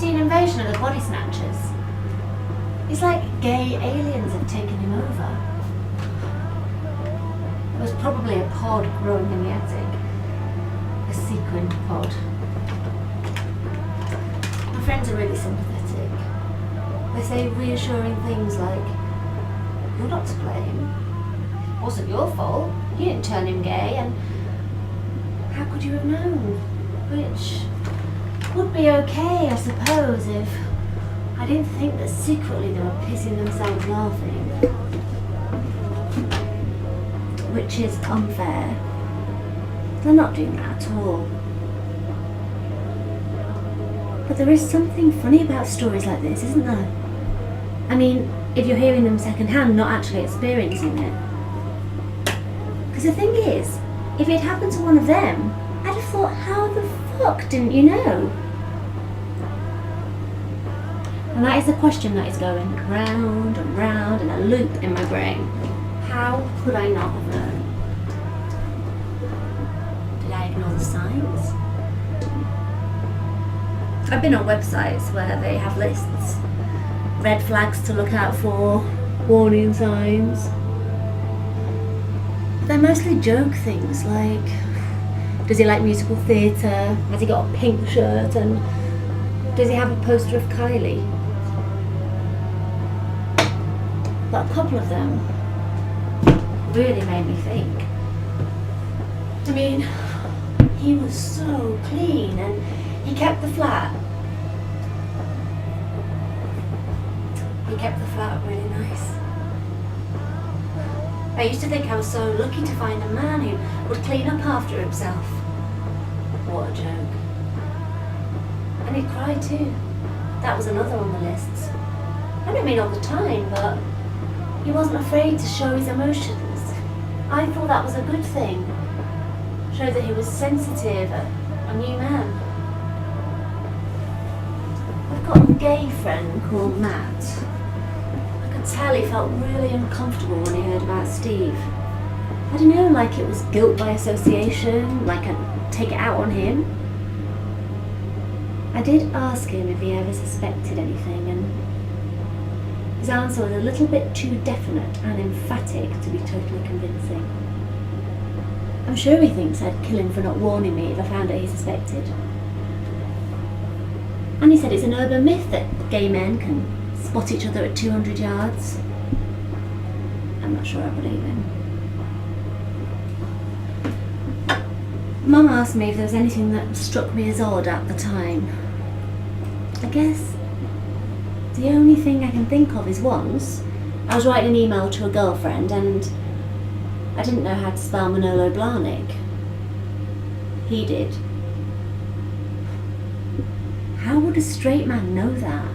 see an invasion of the body snatchers? It's like gay aliens have taken him over. There was probably a pod growing in the attic. A sequined pod. My friends are really sympathetic. They say reassuring things like, "You're not to blame. It wasn't your fault. You didn't turn him gay, and how could you have known?" Which would be okay, I suppose, if I didn't think that secretly they were pissing themselves laughing. Which is unfair. They're not doing that at all. But there is something funny about stories like this, isn't there? I mean, if you're hearing them secondhand, not actually experiencing it. Because the thing is, if it happened to one of them, I'd have thought, how the fuck didn't you know? And that is the question that is going round and round in a loop in my brain. How could I not have known? Did I ignore the signs? I've been on websites where they have lists. Red flags to look out for, warning signs. They're mostly joke things like, does he like musical theatre? Has he got a pink shirt? And does he have a poster of Kylie? But a couple of them really made me think. I mean, he was so clean and he kept the flat. He kept the flat really nice. I used to think I was so lucky to find a man who would clean up after himself. What a joke. And he'd cry too. That was another on the lists. I don't mean all the time, but he wasn't afraid to show his emotions. I thought that was a good thing. Showed that he was sensitive, a new man. I've got a gay friend called Matt. I could tell he felt really uncomfortable when he heard about Steve. I don't know, like it was guilt by association, like I'd take it out on him. I did ask him if he ever suspected anything, and his answer was a little bit too definite and emphatic to be totally convincing. I'm sure he thinks I'd kill him for not warning me if I found out he suspected. And he said it's an urban myth that gay men can spot each other at 200 yards. I'm not sure I believe him. Mum asked me if there was anything that struck me as odd at the time. I guess the only thing I can think of is once I was writing an email to a girlfriend and I didn't know how to spell Manolo Blahnik. He did. How would a straight man know that?